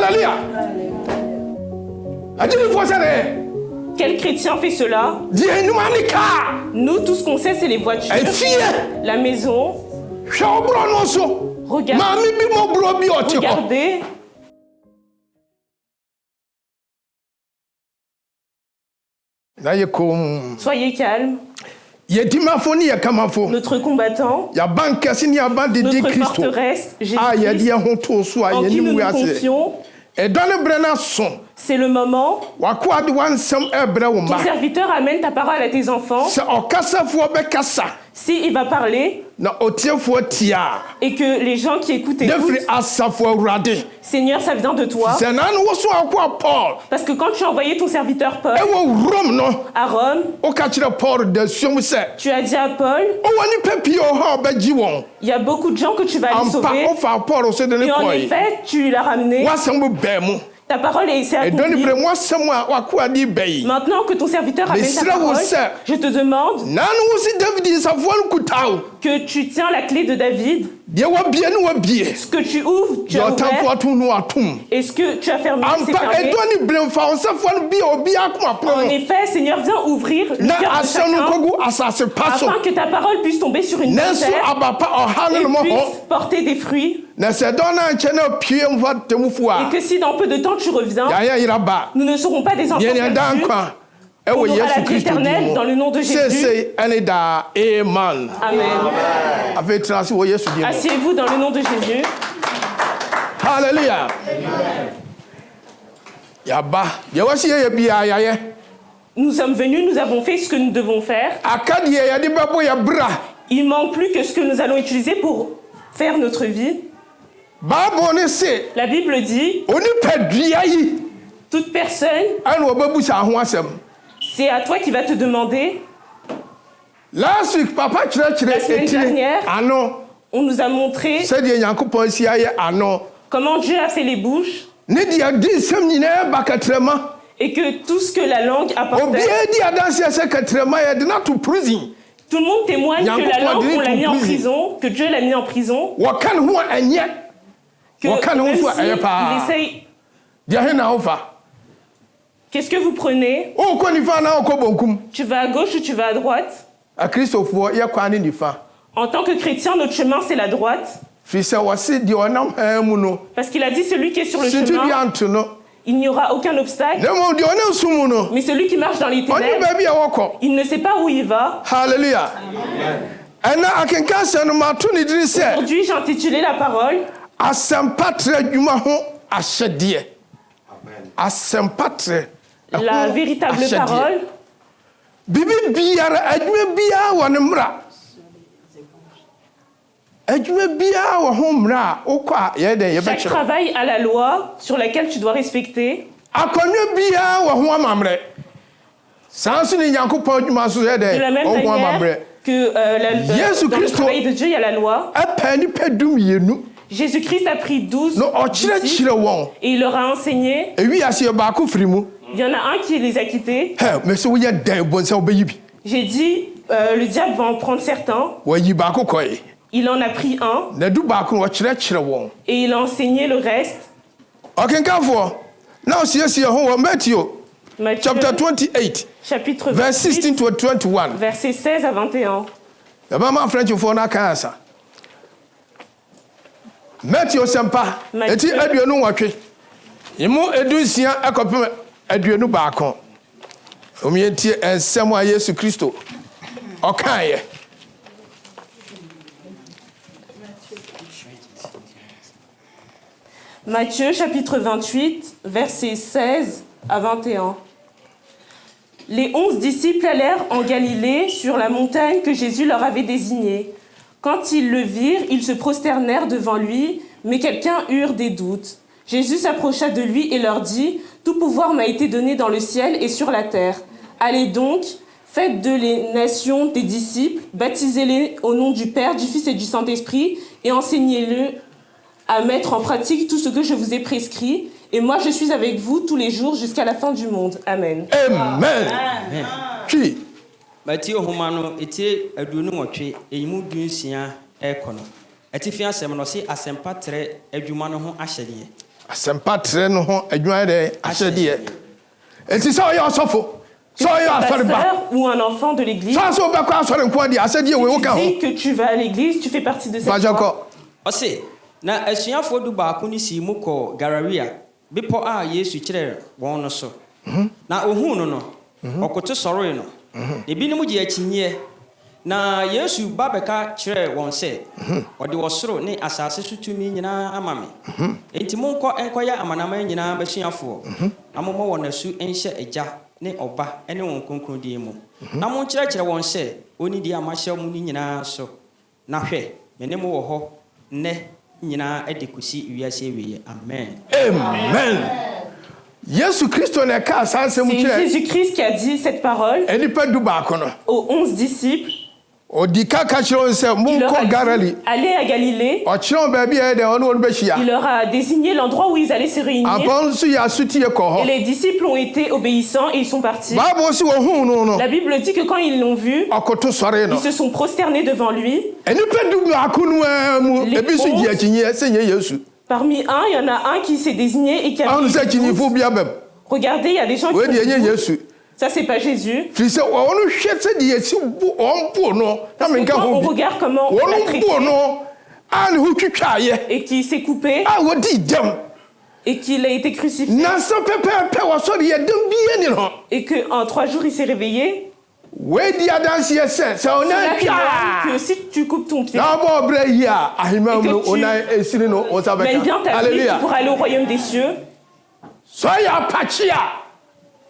Alléluia. Quel chrétien fait cela? Nous, tout ce qu'on sait, c'est les voitures, la maison. Regardez. Soyez calme. Notre combattant, notre forteresse, Jésus-Christ, en qui nous nous confions. C'est le moment. Ton serviteur amène ta parole à tes enfants. S'il va parler et que les gens qui écoutent Seigneur, ça vient de toi. Parce que quand tu as envoyé ton serviteur Paul à Rome, tu as dit à Paul, il y a beaucoup de gens que tu vas aller sauver. Et en effet, tu l'as ramené. Ta parole est accomplie. Maintenant que ton serviteur amène ta parole, je te demande que tu tiens la clé de David. Ce que tu ouvres, tu as ouvert. Et ce que tu as fermé, c'est fermé. En effet, Seigneur, viens ouvrir le cœur de chacun afin que ta parole puisse tomber sur une terre et puisse porter des fruits. Et que si dans peu de temps tu reviens, nous ne serons pas des enfants perdus. On aura la vie éternelle dans le nom de Jésus. Amen. Asseyez-vous dans le nom de Jésus. Alléluia. Nous sommes venus, nous avons fait ce que nous devons faire. Il manque plus que ce que nous allons utiliser pour faire notre vie. La Bible dit, toute personne, c'est à toi qui va te demander. La semaine dernière, on nous a montré comment Dieu a fait les bouches et que tout ce que la langue apportait. Tout le monde témoigne que la langue, on l'a mis en prison, que Dieu l'a mis en prison. Que même s'il essaye. Qu'est-ce que vous prenez? Tu vas à gauche ou tu vas à droite? En tant que chrétien, notre chemin, c'est la droite. Parce qu'il a dit celui qui est sur le chemin, il n'y aura aucun obstacle. Mais celui qui marche dans les ténèbres, il ne sait pas où il va. Alléluia. Aujourd'hui, j'ai intitulé la parole la véritable parole. Chaque travail a la loi sur laquelle tu dois respecter. De la même manière que dans le travail de Dieu, il y a la loi. Jésus-Christ a pris 12 disciples et il leur a enseigné. Il y en a un qui les a quittés. J'ai dit, le diable va en prendre certains. Il en a pris un. Et il a enseigné le reste. Matthieu, chapitre 28, versets 16 à 21. Matthieu sempa eti aduonu nwatwe imu edusia akopem aduonu baako omientie ensem a Yesu Kristo okaye Matthieu chapitre 28 versets 16 à 21. Les 11 disciples allèrent en Galilée sur la montagne que Jésus leur avait désignée. Quand ils le virent, ils se prosternèrent devant lui, mais quelqu'un eurent des doutes. Jésus s'approcha de lui et leur dit « Tout pouvoir m'a été donné dans le ciel et sur la terre. Allez donc, faites de les nations des disciples, baptisez-les au nom du Père, du Fils et du Saint-Esprit, et enseignez-le à mettre en pratique tout ce que je vous ai prescrit. Et moi, je suis avec vous tous les jours jusqu'à la fin du monde. Amen. » Amen. Qui? Matthieu Homano était aduonu nwotwe eyimu dunsia ekono. Ati fi asem no se asempa tre adwuma no ho ahyede. asɛmpa trɛ no ho adwuma de ahyɛdeɛ enti sɛ ɔyɛ ɔsɔfo sɛ ɔyɛ asɔreba pasteur ou un enfant de l'église, sɛ sɛ wobɛkɔ asɔre nko de ahyɛdeɛ wei woka tu ho dis que tu vas à l'église, tu fais partie de cette Bajako. foi. ɔse na asuafoɔ du baako no sii mu kɔɔ Galilea bepɔ a Yesu kyerɛɛ wɔn no so na ohuu no no ɔkoto sɔree no ebinom gye akyinnyeɛ na Yesu ba bɛka kyerɛɛ wɔn sɛ ɔde ɔsoro ne asase so tumi nyinaa ama me enti monkɔ nkɔyɛ amanaman nyinaa bɛsuafoɔ na mommɔ wɔn asu nhyɛ Agya ne Ɔba ne wɔn kronkron din mu na monkyerɛkyerɛ wɔn sɛ onidi a mahyɛ mu no nyinaa so na hwɛ me ne mo wɔ hɔ nnɛ nyinaa de kɔsi wiase awie amen. Amen. Yesu Christo na ka saa asɛm C'est kyerɛ Jésus-Christ qui a dit cette parole enipa du baako no aux 11 disciples. odi ka ka kyerɛ wɔn sɛ Il leur a monkɔ dit, Galilée allez à Galilée. ɔkyerɛ wɔn baabi a ɛyɛ dɛ ɔne wɔn Il bɛhyia leur a désigné l'endroit où ils allaient se réunir. apɔ nso yɛ asutie kɔ Et hɔ les disciples ont été obéissants et ils sont partis. Bible si wɔhuu no no La Bible dit que quand ils l'ont vu, ɔkoto sɔre no ils se sont prosternés devant lui. enipa du baako no ara mu Les ebi so gye 11. akyinyeɛ sɛ nyɛ Yesu Parmi un, il y en a un qui s'est désigné et qui a ɔno dit, sɛ akyinifo bi abam regardez, il y a des gens qui wei deɛ ont ɛnyɛ dit, Yesu ça c'est pas Jésus. firi sɛ ɔno hwɛ sɛ deɛ esi ɔmpo no na Et menka quand ho on bi regarde comment on l'a ɔno traité mpo no a ne ho twitwaayɛ et qui s'est coupé a wɔdi dɛm et qu'il a été crucifié nansa pɛpɛɛpɛ wɔsɔre yɛ dɛm bie ni no et qu'en 3 jours il s'est réveillé, wei di adanseɛ sɛ sɛ ɔna cela témoigne twa que si tu coupes ton pied, na ɔbɔ ɔbrɛ yi a ahema mu no Et que tu ɔna esiri no ɔsa mène bien bɛka ta vie, tu halleluya pourras aller au royaume des cieux. sɛ ɔyɛ apakye a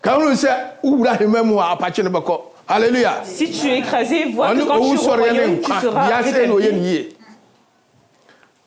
ka hunu sɛ wowura ahema mu a apakye no bɛkɔ halleluya Si tu es écrasé, vois ɔne que quand owu tu es au sɔreɛ ne royaume, tu nkwa seras deɛ asɛ na ɔyɛ ne rétabli. yie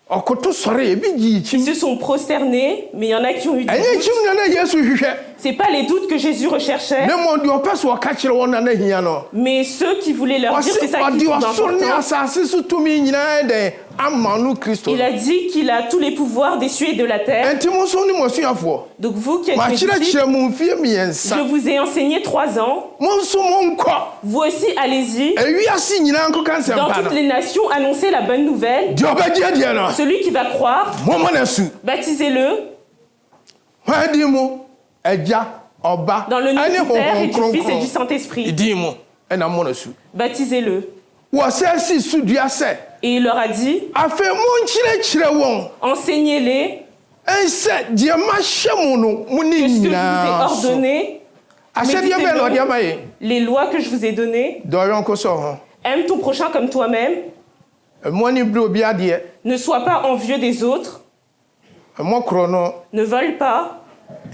ɔkoto sɔre ebi gye Ils ikyim se sont prosternés, mais il y en a qui ont eu des ɛnyɛ doutes. ikyim na na Yesu hwehwɛ C'est pas les doutes que Jésus recherchait, ne mmɔ deɛ ɔpɛ so ɔka kyerɛ wɔn na na hia no mais ceux qui voulaient leur dire, c'est ɔse ça qui est ɔde plus ɔsoro ne important. asase so tumi nyinaa dɛn ama no Kristo Il a dit qu'il a tous les pouvoirs des cieux et de la terre. ɛnti mo nso ne mo asuafoɔ Donc vous qui êtes mes disciples, makyerɛkyerɛ mo mfie je mmiɛnsa vous ai enseigné 3 ans. mo nso monkɔ Vous aussi, allez-y. ewiase nyinaa nkɔka Dans nsɛmpa toutes no les nations, annoncez la bonne nouvelle. deɛ ɔbɛgye deɛ no Celui qui va croire, mommɔ no asu baptisez-le hwan din mu agya ɔba dans le nom ɛne du Père et honhom du Fils et du kronkron Saint-Esprit. din mu ɛna mmɔ no asu Baptisez-le. wɔsɛ si so dua sɛ Et il leur a dit, afei monkyerɛkyerɛ wɔn enseignez-les ɛnsɛ deɛ mahyɛ mo no mo ne que ce que je vous ai nyinaa so ordonné, ahyɛdeɛ bɛɛ na ɔde ama yɛn les lois que je vous ai données. dɔ yɔnko sɛ ho Aime ton prochain comme toi-même. mmɔ ne bere obi adeɛ Ne sois pas envieux des autres. mmɔ korɔ no Ne vole pas.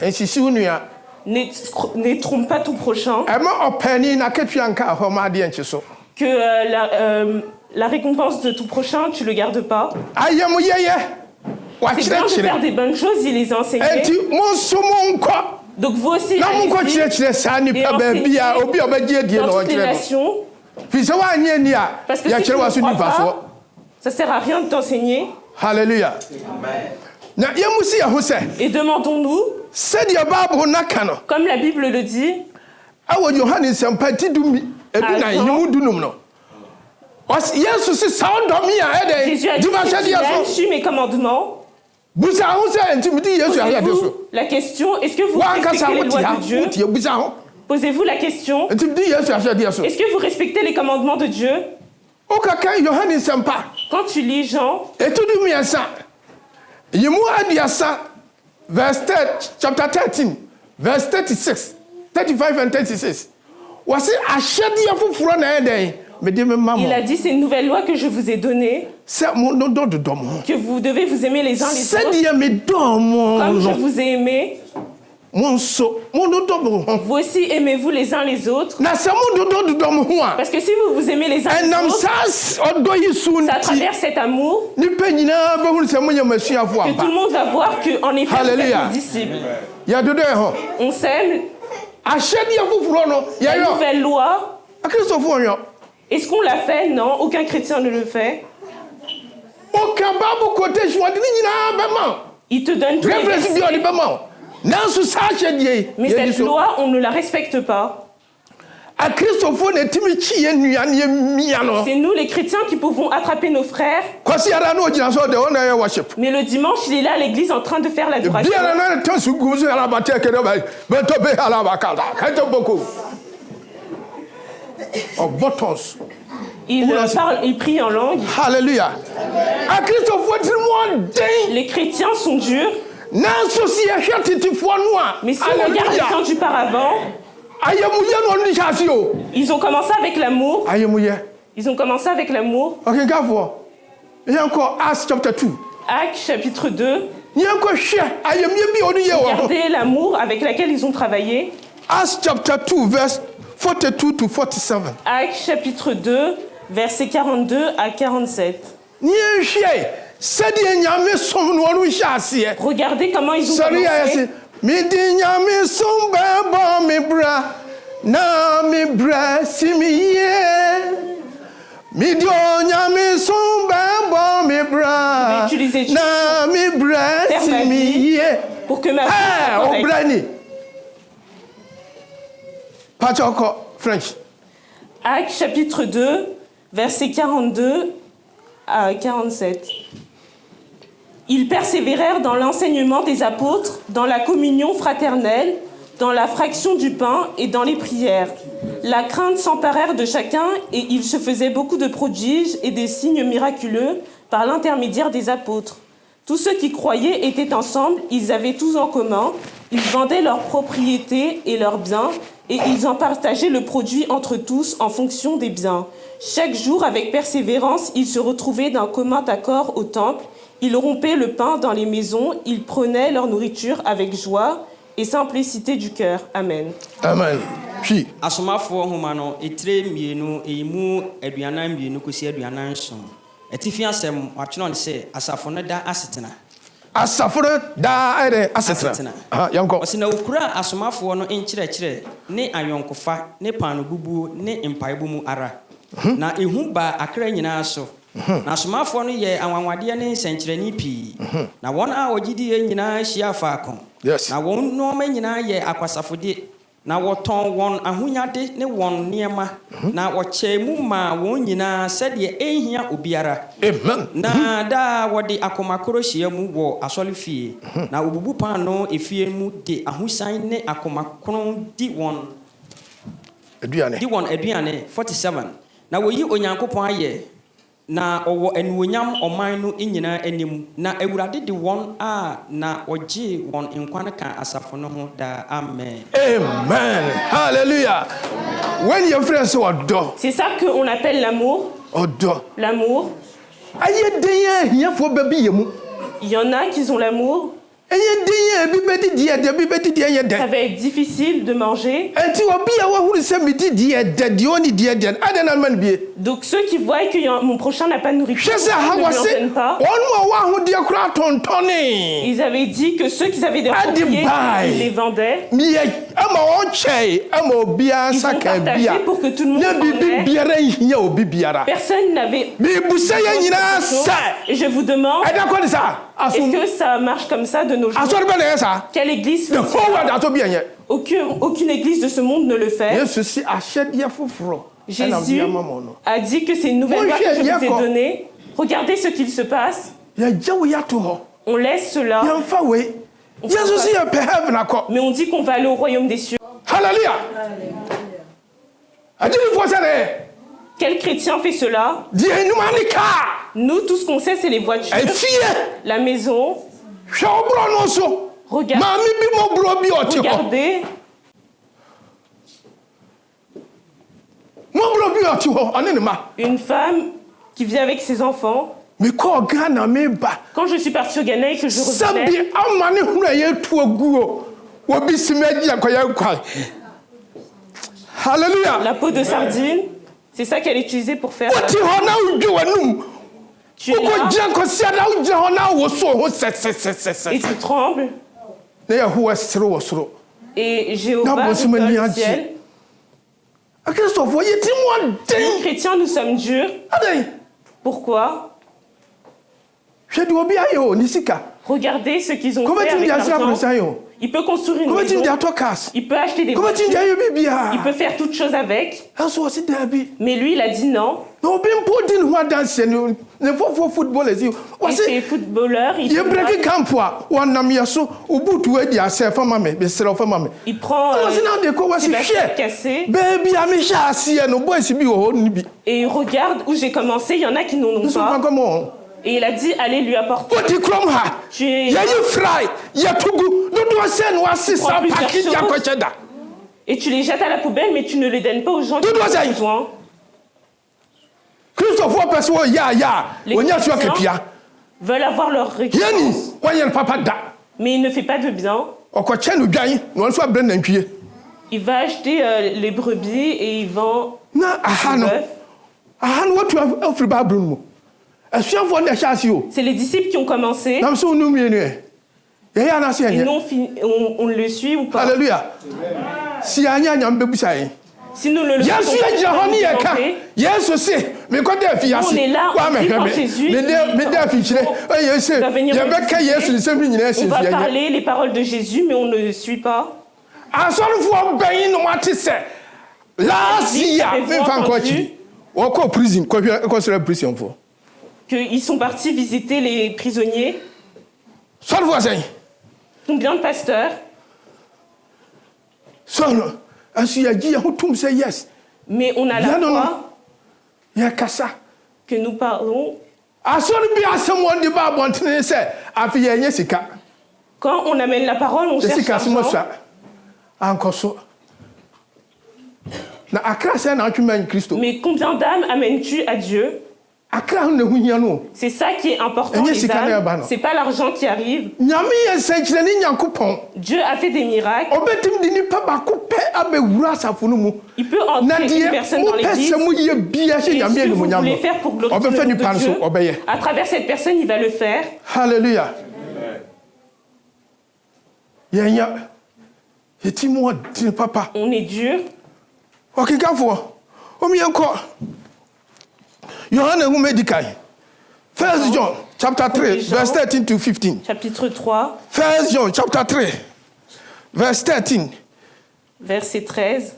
nsisi wo nua Ne trompe pas ton prochain. ɛma ɔpani na ketua nka hɔ ma adeɛ nkye so Que la récompense de ton prochain, tu le gardes pas. ayɛ mo yɛyɛ C'est bien de faire wakyerɛkyerɛ des bonnes choses, il les a enseignées. enti mo nso monkɔ Donc vous aussi, na monkɔ allez-y kyerɛkyerɛ saa nnipa baabi a obi a ɔbɛgye adie dans na toutes les ɔkyerɛ no nations. firi sɛ woanyɛ ni a Parce que si tu yɛkyerɛ wa so ne crois nifasoɔ pas, ça sert à rien de t'enseigner. halleluya na yɛmu si yɛ ho sɛ Et demandons-nous, sɛdeɛ bible no ka no comme la Bible le dit, ɛwɔ yohane nsɛmpa ti dumi ebi na Attends. nyimu dunum no yesu si saa ɔdɔme a Jésus a ɛdɛ dit duma qu'il hyɛdeɛ aime, so suis mes commandements. busa ho sɛ nti mede yesu ahyɛdeɛ so Posez-vous la question, est-ce que vous wankasa respectez les lois wotia de Dieu? wotie busa ho Posez-vous la question, nti mede yesu ahyɛdeɛ so est-ce que vous respectez les commandements de Dieu? wokaka yohane nsɛmpa Quand tu lis Jean, ɛtu du mmiɛnsa yimu aduasa chapter 13 verse 36 35 and 36 wɔse ahyɛdeɛ foforɔ na ɛdɛn mede mema mo il a dit, c'est une nouvelle loi que je vous ai donnée, sɛ monodɔ dodɔ mo ho que vous devez vous aimer les uns les autres, sɛdeɛ medɔɔ mo comme je no vous ai aimé. mo nso monodɔ mo ho Vous aussi aimez-vous les uns les autres. na sɛ mododɔ mo ho a Parce que si vous vous aimez les uns les ɛnam autres, saa ɔdɔ yi so c'est à nti travers cet amour nnipa nyinaa bɛhunu sɛ moyɛ masuafo que tout aba le monde va voir qu'en effet, vous êtes Alléluia. mes disciples. yɛdodɔ ɛ hɔ On s'aime, ahyɛdeɛ foforɔ no la yɛyɔ nouvelle loi. akristofoɔ nyɔ Est-ce qu'on l'a fait? Non, aucun chrétien ne le fait. ɔka bible quotation ɔde ne nyinaa bɛma Il te donne tous les reference bi ɔde versets. bɛma wo nanso saa ahyɛdeɛ yi Mais yɛdi cette so loi, on ne la respecte pas. akristofo na timi chi enuane mia no. C'est nous les chrétiens qui pouvons attraper nos frères. Kwasi ara no gina so de on na worship. Mais le dimanche, il est là à l'église en train de faire l'adoration. Bien na tan su gumu ala ba te kede ba to be ala ba kala. Kanto boko. Oh buttons. Il parle, il prie en langue. Hallelujah. Akristofo timo den. Les chrétiens sont durs. Na association titifo noa. Mais si on regarde les temps du paravent, ils ont commencé avec l'amour. Ils ont commencé avec l'amour. Ok, gafo. Il y a encore Acts chapter 2. Actes chapitre 2. Regardez l'amour avec lequel ils ont travaillé. Acts chapter 2, verse 42 to 47. Actes chapitre 2, versets 42 à 47. Regardez comment ils ont commencé. Na mi bra simiye mi dio nyame somba bo mi bra na mi bra simiye pour que ma vie soit correcte. Pachoko French. Actes chapitre 2 versets 42 à 47. Ils persévérèrent dans l'enseignement des apôtres, dans la communion fraternelle, dans la fraction du pain et dans les prières. La crainte s'emparèrent de chacun et il se faisait beaucoup de prodiges et des signes miraculeux par l'intermédiaire des apôtres. Tous ceux qui croyaient étaient ensemble, ils avaient tout en commun, ils vendaient leurs propriétés et leurs biens et ils en partageaient le produit entre tous en fonction des biens. Chaque jour, avec persévérance, ils se retrouvaient d'un commun accord au temple, ils rompaient le pain dans les maisons, ils prenaient leur nourriture avec joie et simplicité du cœur. Amen. Amen. Puis. Asomafo homa no etre mienu eimu aduanan mienu kosi aduanan so. Etifi asem watwe no se asafo no da asetena. Asafo da ere asetena. Yanko. Osina okura asomafo no enkyerɛkyerɛ ne ayonkofa ne pano bubu ne mpaibu mu ara. Na ehu ba akra nyinaa so. Na asomafo no ye anwanwade ne nsenkyerɛni pii. Na wɔn a ogidi nyinaa hyia faako. Yes. Na wɔn no ma nyinaa ye akwasafode. Na wɔtɔn wɔn ahonyade ne wɔn nneɛma. Na wɔkyɛ mu ma wɔn nyinaa sɛdeɛ ehia obiara. Amen. Na da wɔde akomakoro hyia mu wɔ asɔlefie. Na obubu pan no efie mu de ahosan ne akomakoro di wɔn aduane 47. Na woyi onyankopɔn ayɛ na owo enuonyam oman no nyina anim na awurade de won a na ogye won nkwan ka asafo no ho da. Amen. Amen. Hallelujah. When your friends so odo. C'est ça que on appelle l'amour. Odo. L'amour. Aye den hia fo babi yemu. Il y en a qui ont l'amour. Ça va être difficile de manger. Donc ceux qui voient que mon prochain n'a pas de nourriture ne lui en donnent pas. Ils avaient dit que ceux qui avaient des propriétés, ils les vendaient. Ils ont partagé pour que tout le monde en ait. Personne n'avait. Et je vous demande, est-ce que ça marche comme ça de nos jours? Quelle église fait ça? Aucune église de ce monde ne le fait. Jésus a dit que c'est une nouvelle loi que je vous ai donnée. Regardez ce qu'il se passe. On laisse cela. Mais on dit qu'on va aller au royaume des cieux. Alléluia. Quel chrétien fait cela? Nous, tout ce qu'on sait, c'est les voitures, la maison. Regardez. Une femme qui vit avec ses enfants. Quand je suis partie au Ghana et que je revenais, Alléluia. La peau de sardine, c'est ça qu'elle utilisait pour faire. Tu es là, et tu trembles. Et Jéhovah nous donne le ciel. Nous chrétiens, nous sommes durs. Pourquoi? hwɛ de obi ayɛ o ne sika Regardez ce qu'ils ont comment fait tu avec dis ça l'argent. pour ça yo Il peut construire une comment tu maison. dis toi casse Il peut acheter des comment tu voitures. dis ayo bibia Il peut faire toutes choses avec. aso si dabi Mais lui, il a dit non. no obi mpo din ho dance ne fofo football ezi Et wasi c'est footballeur. ye break camp a wonam ye so obutu adi ase fama me be sere fama me Il prend wasi na de ko wasi ses baskets hwe cassées baby ami sha ase no boys bi wo ho ni bi et il regarde où j'ai commencé. Il y en a qui n'en ont so pas. comment Et il a dit allez lui apporter. Oti krom ha. Tu es- Ya you fry, ya tugu. Dodo sen wasi sa plusieurs package ya choses. kocheda. Et tu les jettes à la poubelle, mais tu ne les donnes pas aux gens qui Tout doit en ont être. besoin. Christophe person ya. Les Onya so chrétiens kepia. veulent avoir leur récompense, Yeni, wanya papa da. mais il ne fait pas de bien. Okoche no dwan, no so abren nantwie. Il va acheter les brebis et il vend Na aha le no. bœuf. Aha no watu afri Bible mu. Asuafo na chasi o. C'est les disciples qui ont commencé. Nam so nu mienu e. Ya na se Et enye. nous, on le suit ou pas. Alléluia. Si anya nyam bebusa yin. Si nous ne le Yesu faisons ya pas, jehoni ya ka. demander, Yesu se me ko da fi yasi. On est là, on vit quand Jésus Me da fi chire. Yesu. va venir Ya nous beka visiter. Yesu se mi nyina on si va fi parler les paroles de Jésus, mais on ne le suit pas. asɔrofo bɛyin no wate sɛ last year mefa nkɔ akyi wɔkɔ prison kɔsrɛ prison fo Qu'ils sont partis visiter les prisonniers. sɔrofo sɛn Combien de pasteurs? sɔno ɛnso yɛgye yɛ ho tom sɛ yes Mais on a la Non, non, non. foi yɛkasa que nous parlons. asɔre bi asɛm wɔn de ba abɔntene sɛ afe yɛnyɛ sika Quand on amène la parole, on sɛ cherche sika so l'argent. mɔsua ankɔ so na akra sɛ na atwema kristo Mais combien d'âmes amènes-tu à Dieu? akra ho na ho hia no C'est ça qui est important, Et les c'est quand même, âmes. non. C'est pas l'argent qui arrive. nyame yɛ nsɛnkyerɛne nyankopɔn Dieu a fait des miracles. ɔbɛtumi de nipa baako pɛ abɛwura asafo no mu Il peut na entrer une deɛ personne dans mopɛ l'église. sɛ moyɛ bia hyɛ Et nyame ce que vous animonyam voulez faire pour no glorifier ɔbɛfa le nom nipa no de so Dieu, ɔbɛyɛ à travers cette personne, il va le faire. halleluya yɛnya yɛti mu ɔdene papa On est dur. ɔkekafoɔ ɔmyɛnkɔ yohane nwoma adi kan 1 John chapter 3 verse 13 to 15 Chapitre 3, 1 John chapter 3 verse 13 versets 13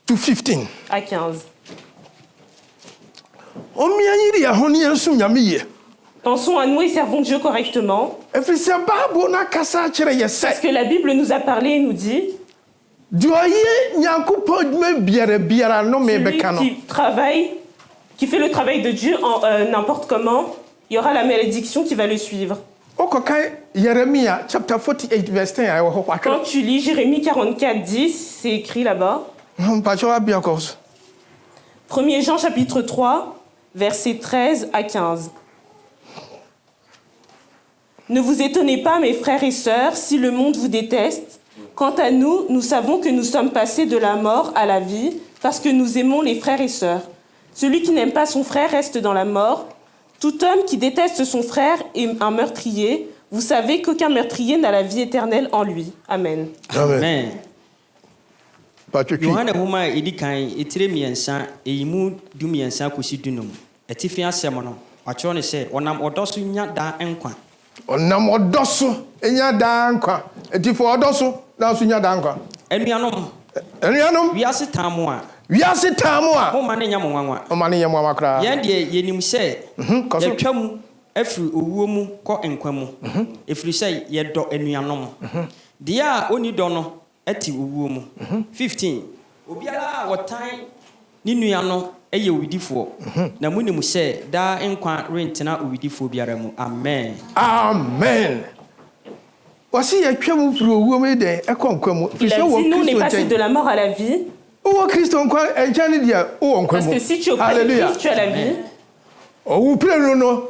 to 15 à 15. ɔmmeanyere yɛ ho ne yɛnsom nyame yie Pensons à nous et servons Dieu correctement. ɛfiri sɛ bible no akasa akyerɛ yɛ Parce sɛ que la Bible nous a parlé et nous dit deɛ ɔyɛ nyankopɔn adwuma biara no celui mebɛka no qui fait le travail de Dieu n'importe comment, il y aura la malédiction qui va le suivre. wokɔka yeremia chapter 48 verse 10 a ɛwɔ hɔ Quand kwatwerɛ tu lis Jérémie 44, 10, c'est écrit là-bas. mpakyɛ wabia kɔ so 1er Jean chapitre 3, versets 13 à 15. Ne vous étonnez pas, mes frères et sœurs, si le monde vous déteste. Quant à nous, nous savons que nous sommes passés de la mort à la vie parce que nous aimons les frères et sœurs. Celui qui n'aime pas son frère reste dans la mort. Tout homme qui déteste son frère est un meurtrier. Vous savez qu'aucun meurtrier n'a la vie éternelle en lui. Amen. Amen. patwetwi Yohane Homa edi kan etire miensa eyimu du miensa kosi dunum. Etifi asem no. Wakyerɛ ne sɛ ɔnam ɔdɔ so nya daa nkwa. ɔnam ɔdɔ so ɛnya daa nkwa ɛtifo ɔdɔ so nanso nya daa nkwa Anuanom, anuanom wiase tam a wiase taa mu a moma ne nya mo nwanwa. ɔma ne yɛ moama koraa Yɛn deɛ yɛnim sɛ kɔ so. yɛtwa mu afiri owuo mu kɔ nkwa mu. Ɛfiri sɛ yɛdɔ anuanom. Deɛ a ɔni dɔ no ɛte owuo mu. 15. Obiara a wɔtan ne nua no ɛyɛ owidifoɔ. Na munim sɛ daa nkwa rentena owidifoɔ biara mu. Amen. amen wɔse yɛtwa mu firi owuo mu dɛn ɛkɔ nkwa mu Il firi a sɛ dit, wɔ nous, on est kristo passés de nkyɛn la mort à la vie. wowɔ kristo nkwa nkyɛn ne deɛ wowɔ nkwa Parce mu que si tu es auprès de halleluya Christ, tu as la vie. ɔwu pire no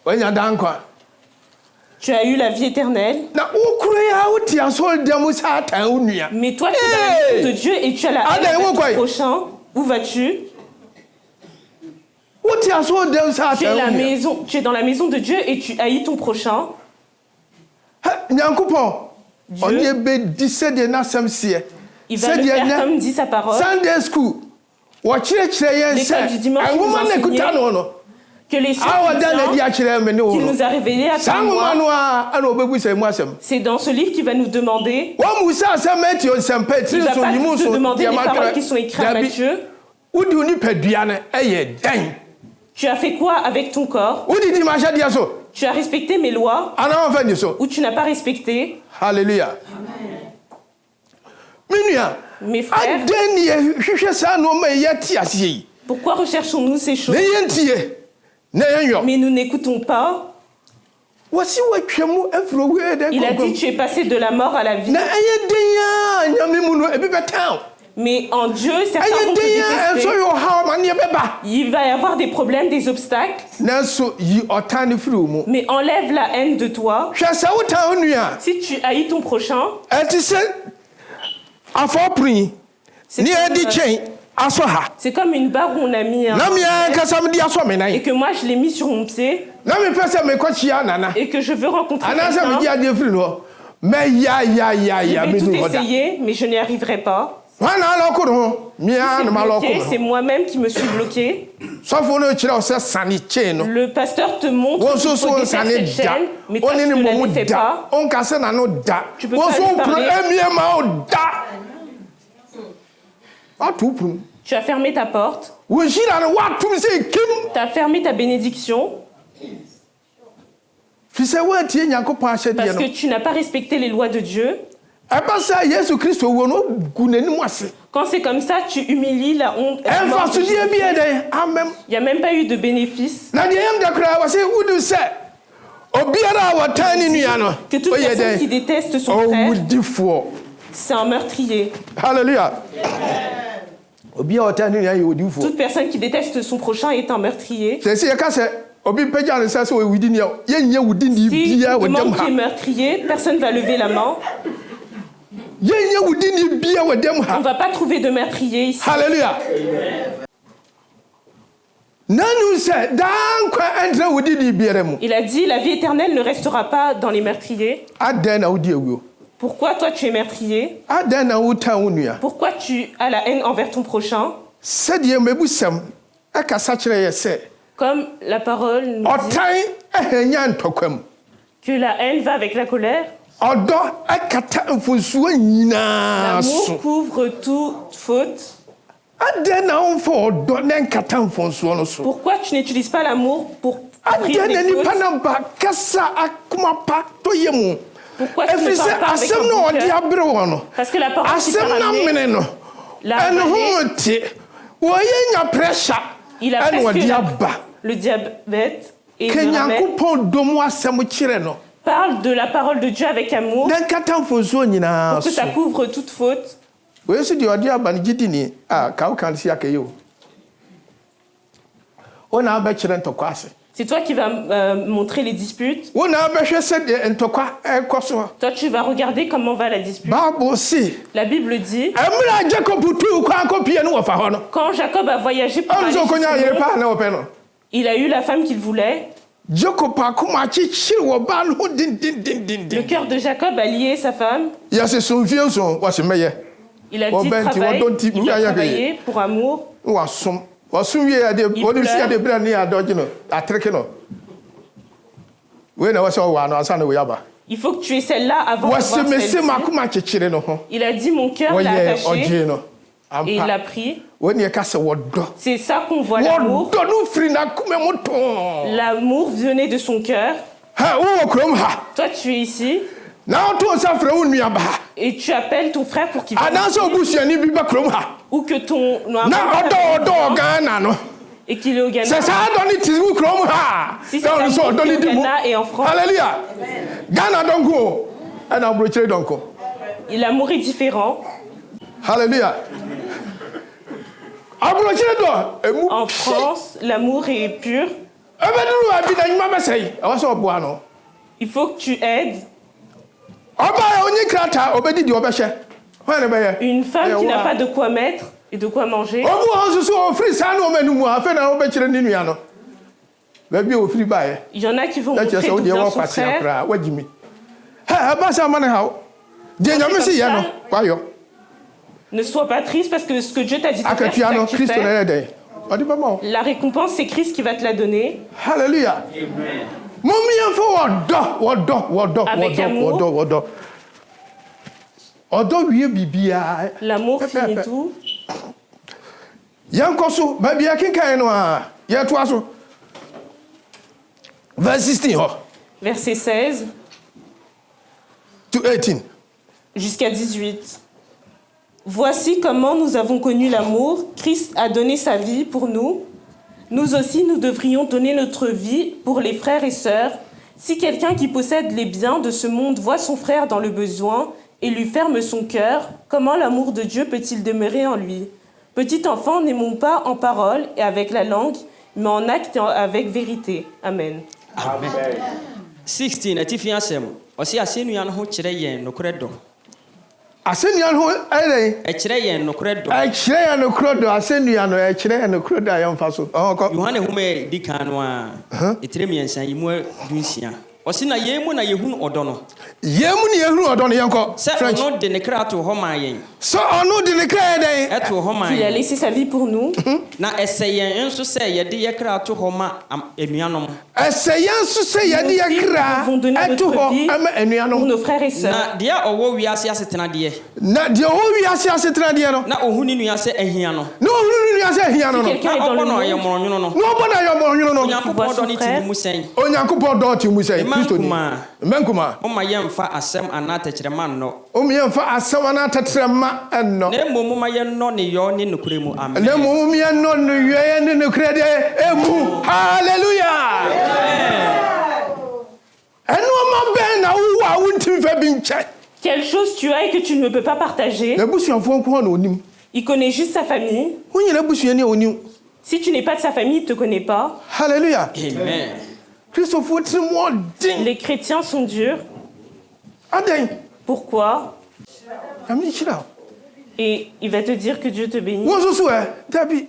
wanya daa nkwa Tu as eu la vie éternelle. na wokuro yi a wote asɔredan mu sɛ atan wo nua Mais toi, tu es dans la maison de Dieu et tu as la Adam, haine où de quoi? ton prochain. Où vas-tu? wote asɔredan mu sɛ Tu es, atan wo nua tu es dans la maison de Dieu et tu haïs ton prochain. nyankopɔn Dieu. ɔne yɛbɛdi sɛdeɛ n'asɛm seɛ Il va le faire comme dit sa parole. Sunday school wɔkyerɛkyerɛ yɛn L'école du sɛ dimanche ahoma nous no enseignait. akuta no no Que les cieux qu'il nous a révélés à toi et moi. C'est dans ce livre qu'il va nous demander. Il va pas te demander les paroles qui sont écrites en Matthieu. Tu as fait quoi avec ton corps? Tu as respecté mes lois ou tu n'as pas respecté? Alléluia. Mes frères, pourquoi recherchons-nous ces choses? Mais nous n'écoutons pas. Il a dit, tu es passé de la mort à la vie. Mais en Dieu, certains vont te détester. Il va y avoir des problèmes, des obstacles. Mais enlève la haine de toi. Si tu haïs ton prochain, c'est comme une barre où on a mis un et que moi je l'ai mis sur mon pied et que je veux rencontrer quelqu'un. Je vais tout essayer, mais je n'y arriverai pas. C'est moi-même qui me suis bloqué. Le pasteur te montre qu'il faut défaire cette chaîne, mais toi tu ne la défais pas. Tu peux pas lui parler. Tu as fermé ta porte. Tu as fermé ta bénédiction. Parce que tu n'as pas respecté les lois de Dieu. Quand c'est comme ça, tu humilies la honte. Il n'y a même pas eu de bénéfice. Que toute personne qui déteste son frère, c'est un meurtrier. Alléluia. Toute personne qui déteste son prochain est un meurtrier. Si on demande qui est meurtrier, personne ne va lever la main. On ne va pas trouver de meurtrier ici. Alléluia. Il a dit, la vie éternelle ne restera pas dans les meurtriers. Pourquoi toi tu es meurtrier? Pourquoi tu as la haine envers ton prochain? Comme la parole nous dit que la haine va avec la colère. L'amour couvre toute faute. Pourquoi tu n'utilises pas l'amour pour couvrir les fautes? Pourquoi tu ne parles pas avec ton cœur? Parce que la parole qui t'a ramené, l'a avalé. Il a presque le diabète et il le ramène. Parle de la parole de Dieu avec amour pour que ça couvre toute faute. C'est toi qui vas montrer les disputes. Toi, tu vas regarder comment va la dispute. La Bible dit, quand Jacob a voyagé pour aller chez son oncle, il a eu la femme qu'il voulait. Le cœur de Jacob a lié sa femme. Il a dit travaille, il va travailler pour amour. Il faut que tu aies celle-là avant de voir celle-ci. Il a dit mon cœur l'a attaché et il l'a pris. C'est ça qu'on voit l'amour. L'amour venait de son cœur. Toi tu es ici. Et tu appelles ton frère pour qu'il vienne. Ou que ton et qu'il est au Ghana. Si c'est l'amour au Ghana et en France. Alléluia. L'amour est différent. Alléluia. En France, l'amour est pur. Il faut que tu aides. Une femme qui n'a pas de quoi mettre et de quoi manger. Il y en a qui vont montrer d'où vient son frère. Ne sois pas triste parce que ce que Dieu t'a dit de faire, c'est ça que tu fais. ɔde bɛma wo. La récompense, c'est Christ qui va te la donner. Hallelujah. Mommy wɔdɔ. Avec amour. Ɔdɔ wie bibia. L'amour finit tout. Yɛnkɔ so, baabi akenkan no a, yɛtoa so. Verse 16 hɔ. Verset 16 to 18. jusqu'à 18. Voici comment nous avons connu l'amour. Christ a donné sa vie pour nous. Nous aussi, nous devrions donner notre vie pour les frères et sœurs. Si quelqu'un qui possède les biens de ce monde voit son frère dans le besoin et lui ferme son cœur, comment l'amour de Dieu peut-il demeurer en lui? Petit enfant, n'aimons pas en parole et avec la langue, mais en acte et avec vérité. Amen. Amen. 16 atifi asɛm ɔsi asɛnnua no ho kyerɛ yɛn nokorɛ dɔ Asɛnnua no ho ɛdɛn? ɛkyerɛ yɛn nokorɛ dɔ Ɛkyerɛ yɛn nokorɛ dɔ. Asɛnnua no ɛkyerɛ yɛn nokorɛ dɔ a yɛmfa so. Yohane homa di kan no a ɛtire mmiɛnsa yi mu dunsia ɔsi na yɛn mu na yɛhunu ɔdɔ no Yɛmu ni yɛhunu ɔdɔ no yɛnkɔ. sɛ ɔno de ne kra to hɔ maa yɛn So ɔno de ne kra ɛdɛn? ɛto hɔ maa Il a yɛn laissé sa vie pour nous. na ɛsɛ yɛn nso sɛ yɛde yɛ kra to hɔ ma anuanom Ɛsɛ yɛn nso sɛ yɛde yɛ kra ɛto hɔ ɛma Pour anuanom. nos frères et sœurs. na deɛ ɔwɔ wiase asetena deɛ Na deɛ ɔwɔ wiase asetena deɛ no, na ɔhu ne nua sɛ ahia no na ɔhunu ne nua sɛ ahia no no. Quelqu'un est na dans le ɔbɔ no ɔyɛ monde. mmorɔnwono no Na ɔbɔ no ayɛ ɔmɔnwono no. onyankopɔn dɔ ne ti ne mu sɛn Onyankopɔn dɔ te mu sɛ Mma Kristo ni. nkumaa. Mɛnkuma. ɔma yɛmfa asɛm anaa tɛkyerɛma nnɔ Omiɛmfa asɛm anaa tɛtrɛma ɛnnɔ. na mmom moma yɛnnɔ ne yɔ ne nokorɛ mu amen Na mmom yɛnnɔ no wiɛ ne nokorɛ deɛ ɛmu. Hallelujah. Ɛnoɔma bɛn na wowɔ a wontimi fa bi nkyɛ. Quelle chose tu as et que tu ne peux pas partager? Na abusuafoɔ nko hɔ na onim. Il connaît juste sa famille. Wo nyina abusuani a onim. Si tu n'es pas de sa famille, il ne te connaît pas. Hallelujah. amen Kristofoɔ tiri mu ɔden. Les chrétiens sont durs. Adɛn? Pourquoi? Nyame kyerɛ wo. Et il va te dire que Dieu te bénit. Wo nso so ɛ dabi.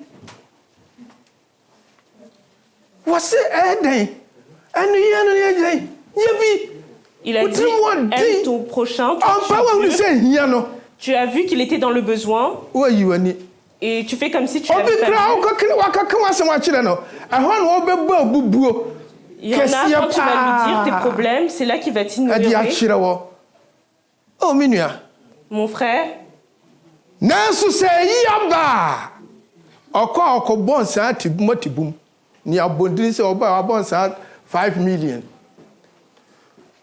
Wɔse ɛdɛn? Ɛno yɛ no yɛgyɛn. Yɛbi. Il a dit, aime ton prochain. Ɔmpa wahunu sɛ hia no. Tu as vu qu'il était dans le besoin Woayi w'ani. et tu fais comme si tu l'avais Obi pas kra vu. wakaka w'asɛm akyerɛ no. Ɛhɔ na wɔbɛbɔ abubuo. Il y en a, quand tu vas lui dire tes problèmes, c'est là qu'il va Ɛde t'ignorer. akyerɛ wɔ. Oh, me nua. Mon frère, Nanso sɛ yi aba a, ɔkɔ a ɔkɔbɔ nsaa tibum atibum. Ni abɔndini sɛ ɔba a wabɔ nsaa 5 million.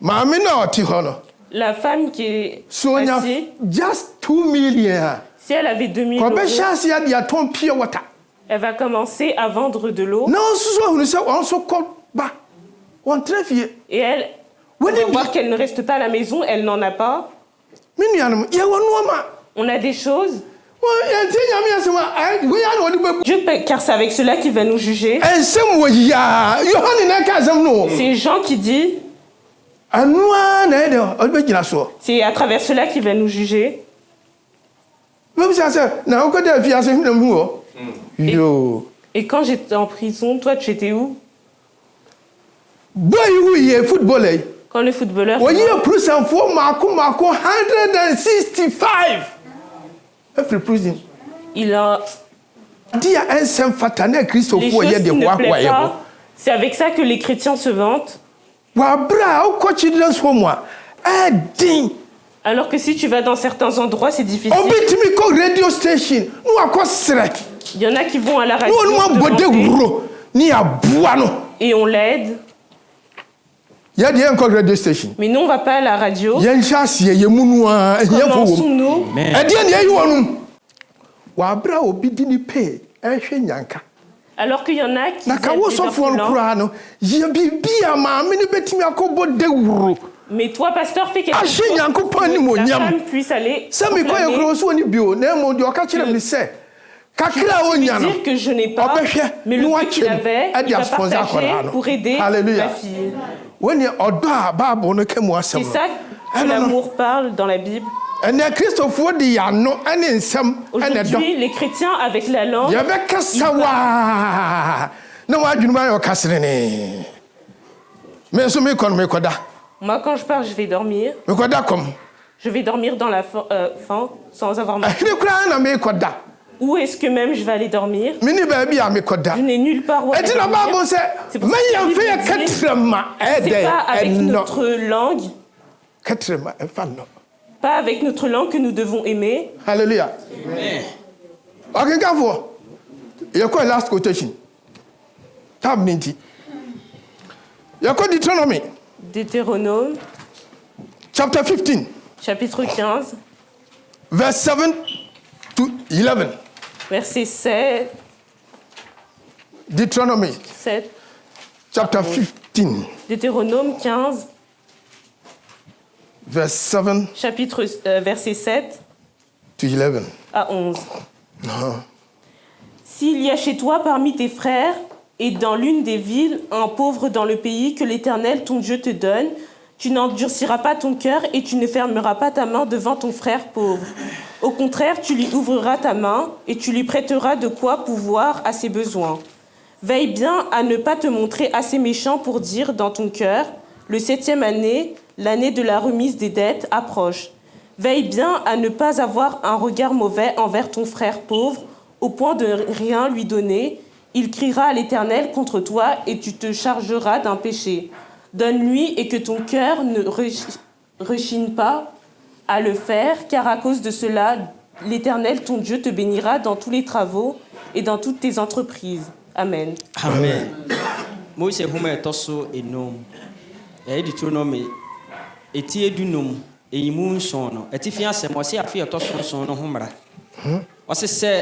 Maame na ɔte hɔ no. la femme qui est So nya assise, just 2 million a. si elle avait 2000 euros, Kɔbɛhyɛ ase ade atɔn pure water. elle va commencer à vendre de l'eau Na ɔnso so ahunu sɛ ɔn so kɔba. Wɔntena fie. et elle, on What va did voir you- qu'elle ne reste pas à la maison, elle n'en a pas. Me nuanom, yɛwɔ nneɛma. On a des choses. Yɛntie Nyame asɛm a wei a na ɔde bɛbu. Dieu, car c'est avec cela qu'il va nous juger. Ɛnsɛm wɔ yi a Yohane na ɛka asɛm no. C'est Jean qui dit, Ɛno a na ɛyɛ dɛ ɔde bɛgyina soɔ. c'est à travers cela qu'il va nous juger. Bɛbisa sɛ na wokɔda afiase hwena mu hɔ. Yo. Et quand j'étais en prison, toi, tu étais où? Boy yi yɛ footballer yi. Quand le footballeur... Wɔyi apurusanfoɔ maako 165. Ɛfiri prison. Il a Di a ɛnsɛm fata na les Kristofoɔ choses yɛ qui de ne hoahoa plaisent yɛ hɔ. pas. C'est avec ça que les chrétiens se vantent. Wɔabrɛ a wokɔ children's home a ɛden. Alors que si tu vas dans certains endroits, c'est difficile. Obi tumi kɔ radio station na wakɔ serɛ. Il y en a qui vont à la Na radio wɔn mu abɔ demander dawuro ne aboa no. et on l'aide. Yɛde yɛnkɔ radio station. Mais nous, on ne va pas à la radio. Yɛnhyɛ aseɛ yɛ mu no a ɛhiafo wɔ mu. Commençons-nous. Ɛdeɛ ne ɛyi wɔ no. Wɔabrɛ a obi di ne pay ɛhwɛ nyanka. Alors qu'il y en a qui Na aident ka wo les sɔfoɔ no orphelins. koraa no yɛ biribi a maame no bɛtumi akɔbɔ dawuro. Mais toi, pasteur, fais quelque Ahye chose Nyankopɔn pour que la animuonyam. femme puisse aller Sɛ mekɔ yɛ proclamer, kuro so ni bio na mmom deɛ ɔka kyerɛ me sɛ kakra a lui ɔnya no dire que je n'ai pas, ɔbɛhwɛ mais ne le peu qu'il wakyɛ avait, mu il ɛde va asponsor akɔdaa partager no. pour aider Hallelujah. la fille. Wɔne ɔdɔ a Bible no ka mu asɛm C'est no. ça que Ɛno no. l'amour parle dans la Bible. Ɛnɛ Kristofoɔ de yɛano ne nsɛm ɛna ɛdɔ. Aujourd'hui, les chrétiens, avec la langue, Yɛbɛkasa waa na wɔadwene mu ayɛ ɔkaserene. Me nso mekɔ no mekɔda. moi, quand je pars, je vais dormir. Mekɔda kɔm. Je vais dormir dans la faim sans avoir mal. Ɛhene koraa na mekɔda. Où est-ce que même je vais aller dormir? Mini baby a me koda. Je n'ai nulle part où aller Et tu n'as pas dormir. bossé. C'est pour ça Mais que il y a la Bible fait dit, quatrièmement. c'est pas avec notre langue, Quatrièmement, pas avec notre langue que nous devons aimer. Hallelujah. Ok, Gavo. Il y a quoi last quotation? Tab Ninti. Il y a quoi Deutéronome? Deutéronome, Chapter 15, chapitre 15, verse 7 to 11. verset 7. Deuteronomy, 7. chapter 15, Deutéronome 15, verse 7 chapitre, verset 7 to 11. à 11. S'il y a chez toi parmi tes frères et dans l'une des villes un pauvre dans le pays que l'Éternel ton Dieu te donne, tu n'endurciras pas ton cœur et tu ne fermeras pas ta main devant ton frère pauvre. Au contraire, tu lui ouvriras ta main et tu lui prêteras de quoi pouvoir à ses besoins. Veille bien à ne pas te montrer assez méchant pour dire dans ton cœur, le 7e année, l'année de la remise des dettes, approche. Veille bien à ne pas avoir un regard mauvais envers ton frère pauvre, au point de rien lui donner. Il criera à l'Éternel contre toi et tu te chargeras d'un péché. Donne-lui et que ton cœur ne rechigne pas à le faire, car à cause de cela, l'Éternel ton Dieu te bénira dans tous les travaux et dans toutes tes entreprises. Amen. Amen. Moïse homa etoso enom. Deuteronomy eti edunum eyimu nson no. Eti fi asem o se afi etoso nson no homra. O se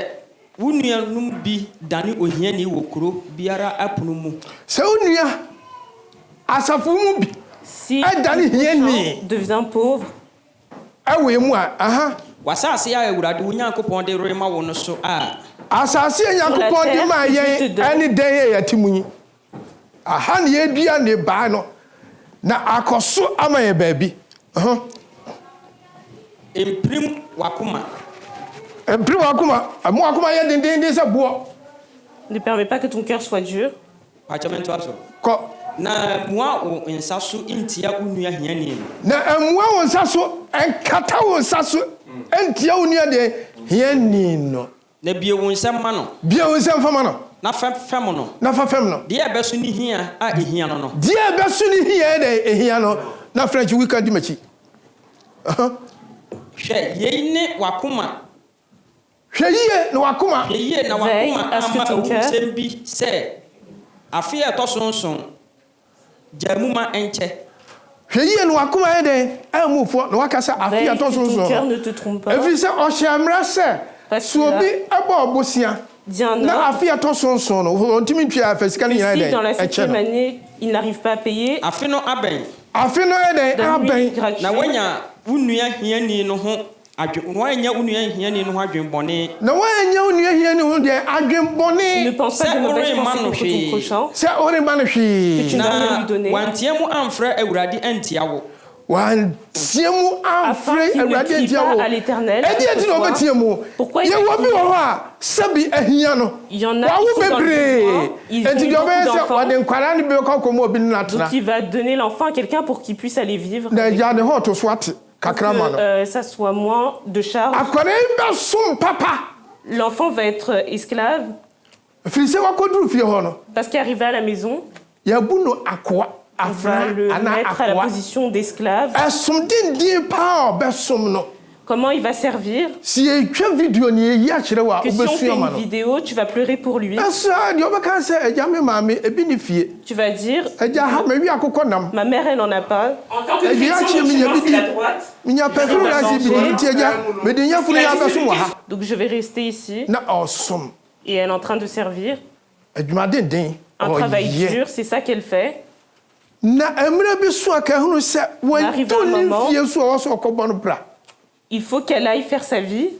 wunuanum bi dane ohiani wokuro biara apunu mu. C'est où nous Asafumubi. Si Dani ton hieni. prochain devient pauvre, Ah oui, moi. Wasase ya ewurade Onyankopon de rema wo no so a Asasi Yankopon terre di ma que Dieu te yen donne. ani den ye yatimuni. Aha ne yedua ne ba no. Na akoso ama ye baabi. emprim wakoma. Empri wakuma, amu wakuma ye den se bo. ne permet pas que ton cœur soit dur. Pachamento aso. Ko Na mua wo nsaso intia unua hiani no. na amua wonsa so enkata wonsa so entia onua de hiani no. Na bie wo nsam ma no. Bia wonsa mfama no. Na fem no. Na fa fem no. De ebeso ni hia a ehia no no. Die beso ni hia de ehia no. Na French we can di machi. Hwe yei ne wakoma. Hweye na wakuma. Yeye na Veille wakoma à ce que ama ton cœur- awusem bi se afi etosonson jamuma enche. Hweye na wakuma ye de amufo na wakasa Veille afia que to ton cœur so. ne te trompe pas. Efi se ohyiamra se Parce que so là- bi abo obosia. Dis un Na ordre. afia to so no ontimi twa afesika ni Que ya si de. dans la 7e année, il n'arrive pas à payer, Afi no aben Afi no ye de donne-lui aben. gratuit. na wanya unua hiani no ho wanya unua hiani no ho adwenbone. Na wanya onua hia ni ho de ne adwenbone. pense pas de mauvaises C'est pensées contre horrible, ton prochain. Se ore ma no hwi. Tu ne vas rien Na lui donner. wantiemu amfra awurade antia wo. Wan tiemu Afin amfre qu'il ne awurade crie ntia pas wo. à l'Éternel E die ti no contre toi. betiemu. Pourquoi il Ye wo bi crie? wo ha sabi ahia no. Il y en a Wa qui wo sont dans le bebre. besoin, ils ont Enti eu do beaucoup be se d'enfants. wa de nkwara ni be ko ko mo obi na Donc tena. il va donner l'enfant à quelqu'un pour qu'il puisse aller vivre. Na avec. ja de ho to swat Pour kakra ma no. que ça soit moins de charge. Akwara be sum papa. L'enfant va être esclave Firi se wa ko duru fie ho no. parce qu'arrivé à la maison, Ya bu no akwa on va afra le ana mettre à la akwa. position d'esclave. Asum din pa be sum no. Comment il va servir? Si e twa video ni yi a kire wa Que si on fait obesua ma une no. vidéo, tu vas pleurer pour lui. Asa di obeka se eja me maame ebi ni fie. Tu vas dire, Eja ha me wi akokɔ nam. ma mère, elle n'en a pas. En tant que Eh bien, chrétien, tu es le chemin, mis c'est à la droite. Minya pefuru na si bi ni tie eja. Me de nya funu ya be so wa ha. Donc je vais rester ici. Na awesome. Et elle est en train de servir. Adwuma den. Un travail dur, c'est ça qu'elle fait. Na emre bi so aka hunu se wa Arrive to un ni moment. fie so wa so kɔbɔ no bra. Il faut qu'elle aille faire sa vie.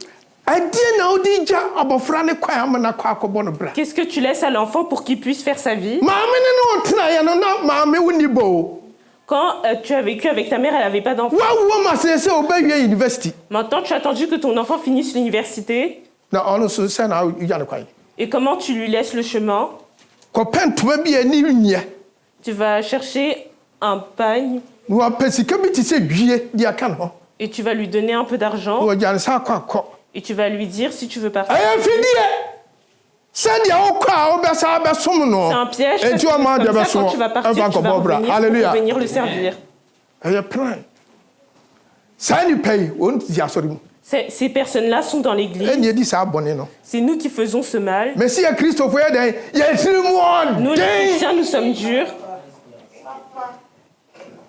Adie na odi ja abofra ne kwa am na kwa akɔbɔ no bra. Qu'est-ce que tu laisses à l'enfant pour qu'il puisse faire sa vie? Maame ne no tena ya no na maame woni bo. Quand tu as vécu avec ta mère, elle n'avait pas d'enfant. Wa wo ma se obawie university. Maintenant, tu as attendu que ton enfant finisse l'université. Na ono so se na ya no kwa. Et comment tu lui laisses le chemin? Ko pentuba bi ani nya. Tu vas chercher un pagne Wa pesika bi ti se dwie di aka no. et tu vas lui donner un peu d'argent. Wa jan sa kwa ko. Et tu vas lui dire si tu veux partir. ɛyɛ fidie sɛdeɛ wokɔ a wobɛsa bɛsom no C'est un piège. enti ɔma de Comme ça, quand tu vas bɛsom partir, ɛmfa tu vas nkɔbɔ bra revenir halleluya pour venir le servir. ɛyɛ plan saa nnipa yi ɔntiti asɔre mu Ces personnes-là sont dans l'église. ɛne ɛdi saa bɔne no C'est nous qui faisons ce mal. mais si yɛ kristofo yɛ dɛn yɛtiri mu Nous, les ɔden chrétiens, nous sommes durs.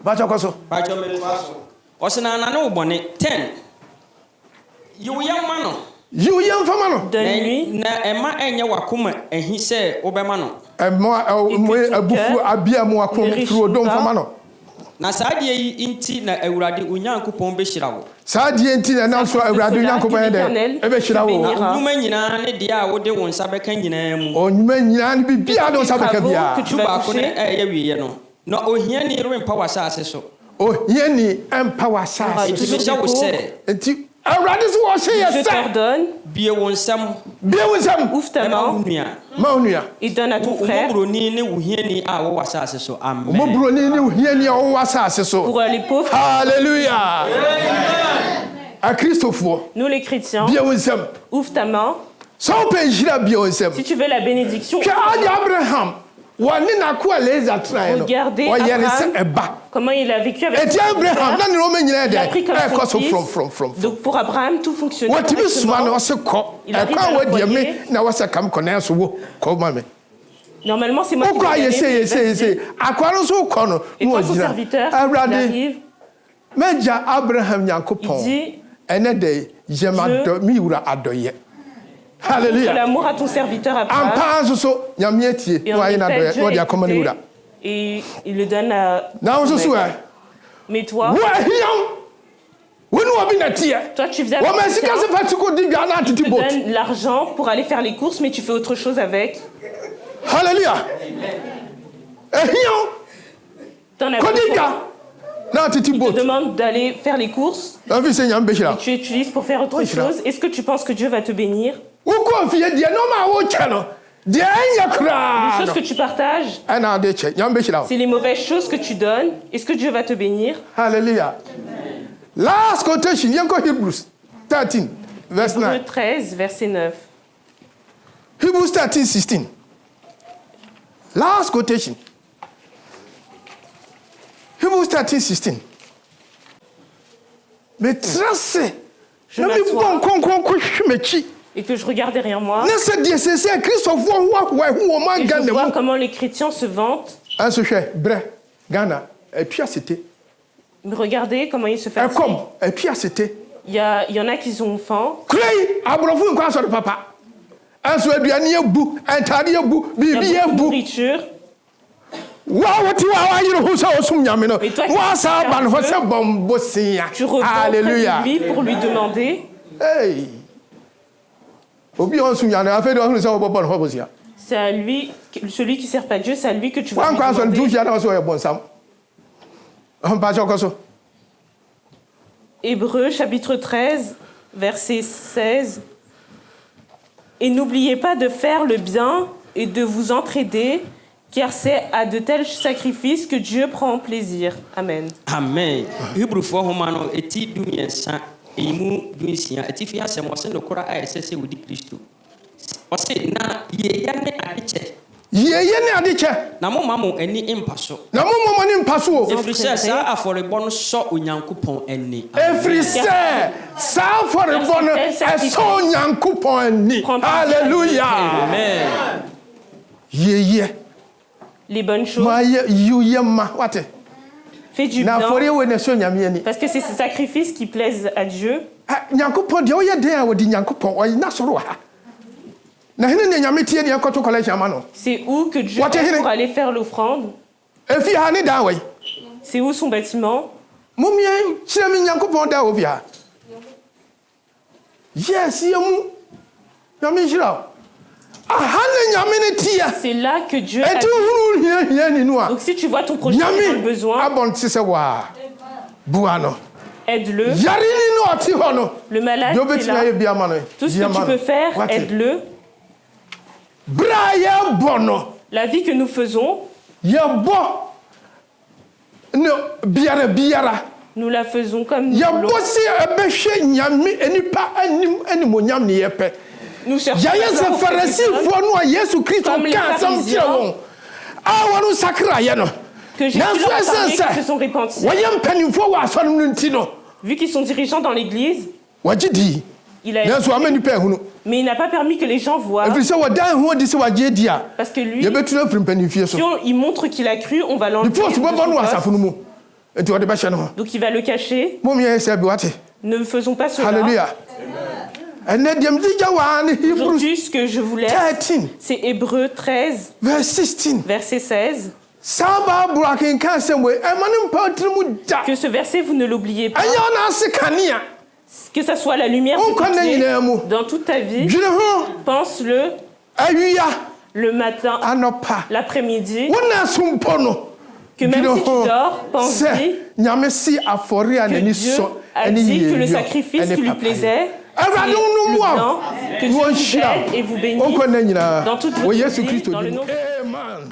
bakyɛ kɔ so Pacho metoa so. Ɔse na nane wo bɔne 10. Yiwo yɛ ma no. yiw yɛ mfama no Donne-lui. Na ɛma ɛnyɛ wakoma ɛhi sɛ wobɛma no. ɛmmoa abufuo abia mu akom firi odɔ mfama no Na saa deɛ yi nti na Awurade Onyankopɔn bɛhyira wo. saa deɛ nti na ɛnam so awurade onyankopɔn yɛ dɛ ɛbɛhyira wo Bénira. Nnwuma nyinaa ne deɛ a wode wo nsa bɛka nyinaa mu. ɔnwuma nyinaa no bibia de wo nsa bɛka Travaux biaa que tu Tu vas baako ne toucher. ɛyɛ wieɛ no. Na ohiani rempa w'asase so. ohiani ɛmpa w'asase Nti toujours mehyɛ wo des sɛ nti awurade so wɔhyɛ yɛ Je sɛ t'ordonne, bie wo nsɛm bie wo nsɛm ouvre ta ɛma wo main nua. ma wo nua et donne à ton Wo frère mmɔborɔni ne wo hiani a wɔwɔ asase so. Amen. ɔmɔburoni ne ohiani a ɔwɔ asase so pour les pauvres. halleluya akristofoɔ Nous les chrétiens, bie wo nsɛm ouvre ta main. sɛ wopɛ nhyira bie wo nsɛm Si tu veux la bénédiction, hwɛ ade abraham wɔne nako eliezer tenaeɛ no Regardez ɔyɛ ne sɛ Abraham. ɛba comment il a vécu avec ɛti son abraham frère. na ne ɔma nyinaa Il a dɛ pris comme ɛkɔ son so fils. from Donc pour Abraham, tout fonctionnait wɔtumi soma no correctement. ɔse kɔ Il arrive ɛkwan à wadiɛ me l'envoyer. na wɔsɛ kam kɔ nanso wo kɔ ma me Normalement, c'est moi qui wokɔ dois a y aller, mais yɛseyɛseyɛsei akoa no nso wokɔ no Et na quand son wɔgyina serviteur il awurade arrive, magya abraham il nyankopɔn dit ɛnɛ dɛ yɛmadɔ me wura adɔyɛ Montre halleluya l'amour à ton serviteur Abraham. ampa nso so nyame atie Et na en wayɛ no effet, adɔyɛ Dieu na ɔde a akɔma ne écouté wura et il le donne à... na wo nso so ɛ Mais toi, wo ahiam wo ne wɔbi na teɛ toi tu faisais avec wɔma sika quelqu'un, se fa tiko di dwa na tu atete te bot donnes l'argent pour aller faire les courses, mais tu fais autre chose avec. halleluya ahiam T'en as kɔdi besoin. dwa na atete Il te bot demande d'aller faire les courses, afi sɛ nyame bɛhyira tu utilises pour faire autre Oui, c'est là. chose. Est-ce que tu penses que Dieu va te bénir? wokɔ fie deɛ nɔma a wokyɛ no deɛ ɛnyɛ Les koraa choses no que tu partages, ɛna ade kyɛ nyame bɛhyira wo c'est les mauvaises choses que tu donnes. Est-ce que Dieu va te bénir? halleluya last quotation yɛnkɔ hebrews 13 verse 9 Hébreux 13, verset 9. hebrews 13 16 last quotation hebrews 13 16 metra se Je na m'assois. mebɔ nkɔnkɔn kɔhwe m'akyi Et que je regarde derrière moi na sɛ deɛ seesɛ kristofoɔ hoahoa ɛho wɔ ma et je ghana vois mu comment les chrétiens se vantent. ɛnso hwɛ berɛ ghana atwi asete Mais regardez comment ils se fatiguent. ɛkɔm atwi asete Il y en a qui ont faim. kura yi aborɔfo nkɔ asɔre papa ɛnso aduane abu ntade abu Il y biribi a beaucoup de abu nourriture. wa wote wa wayere ho sɛ ɔsom nyame no Mais toi qui woasa es ba ne hɔ un sɛ bɔmbo sea Tu reviens près halleluya de lui pour lui demander. Hey. obi a ɔsom nyame afei de ɔhunu sɛ wɔbɔbɔ ne hɔ bosia C'est à lui, celui qui ne sert pas Dieu, c'est à lui que tu vas lui wankɔ asɔre nti demander. wohyia na wɔ sɛ ɔyɛ bɔnsam mpakyɛ ɔkɔ so Hébreux chapitre 13, verset 16. Et n'oubliez pas de faire le bien et de vous entraider, car c'est à de tels sacrifices que Dieu prend plaisir. Amen. Amen. Hebrefoɔ homa no eti dumiɛnsa emu dunsia eti fi asɛm ɔsɛ nokora a ɛsɛ sɛ wodi Kristo. Ɔsɛ na yɛyɛ ne adekyɛ yɛyɛ ne ade kyɛ na moma mo ani mpa so. na mommɔmɔ ne mpa so o Ɛfiri sɛ saa afɔrebɔ no sɔ Onyankopɔn ani. ɛfiri sɛ saa afɔrebɔ no ɛsɛ onyankopɔn ani halleluya Amen. yɛyɛ Les bonnes choses, ma yɛ yiwyɛ ma wate fais du na bien, afɔre wei na ɛsɛ onyame ani parce que c'est ces sacrifices qui plaisent à Dieu. nyankopɔn deɛ woyɛ den a wɔde nyankopɔn ɔyina soro wɔ ha na hene ne nyame tie deɛ ɛkɔto collection ama no C'est où que Dieu What va est it? pour aller faire l'offrande. ɛfie ha ne daa wei C'est où son bâtiment. mommia kyerɛ me nyankopɔn daa wɔ fie ha yes yɛ mu nyame nhyira wo aha ne nyame ne teɛ C'est là que Dieu a ɛnti dit. wohunu hia ni no a Donc si tu vois ton prochain qui a nyame besoin, abɔ nte sɛ waa boa no aide-le. yare ni no ɔte hɔ no Le malade deɛ qui est wobɛtumi là, ayɛ bi ama no tout ce di que ama tu no. peux faire, Wate? aide-le. berɛ a yɛbɔ no La vie que nous faisons, yɛbɔ ne biara Nous la faisons comme nous yɛbɔ voulons. se ɛbɛhwɛ nyame nipa animonyam ne yɛpɛ Nous cherchons yɛyɛ à sɛ faire des farisifoɔ no a yesu kristo comme les ka asɛm kyerɛ wɔn a wɔno sakrayɛ no que Jésus nanso leur a ɛsɛn parlé, sɛ qui se sont repentis. wɔyɛ mpanimfoɔ wɔ asɔre no nti no Vu qu'ils sont dirigeants dans l'église, wɔgye dii il a... nanso ama nipa ahunu mais il n'a pas permis que les gens voient. ɛfiri sɛ wɔdan ho adi sɛ wɔagye di a Parce que lui, yɛbɛtunu afiri mpanimfie so si il montre qu'il a cru, on va l'enlever. before so de bɛbɔ son no wɔ poste. asafo no mu nti wɔde bɛhyɛ no ho Donc il va le cacher. mom yɛyɛ sɛ bi wate Ne faisons pas cela. halleluya ɛnɛ deɛ megyegya waa ne hebrews Aujourd'hui, ce que je vous laisse, 13 c'est Hébreux 13, verse 16 verset 16. saa baabolo akenka asɛm wei ɛma ne mpa tiri mu da Que ce verset, vous ne l'oubliez pas. ɛnyɛ ɔna ase kanea Que ça soit la lumière On de tes connaît pieds l'amour. dans toute ta vie. dwene ho Pense-le awia le matin, anɔpa l'après-midi. wona so mpo no Que même dwene si tu ho dors, pense-y sɛ nyame si afɔre a que n'ani Dieu sɔ a ɛne dit que le yɛyɔ sacrifice qui lui ɛne plaisait, papayɛ awurade c'est wo le no mu blanc, a que Dieu vous wɔnhyira aide et vous bénisse wonkɔ nna nyinaa dans toute wɔ votre yesu vie, kristo dans le din nom amen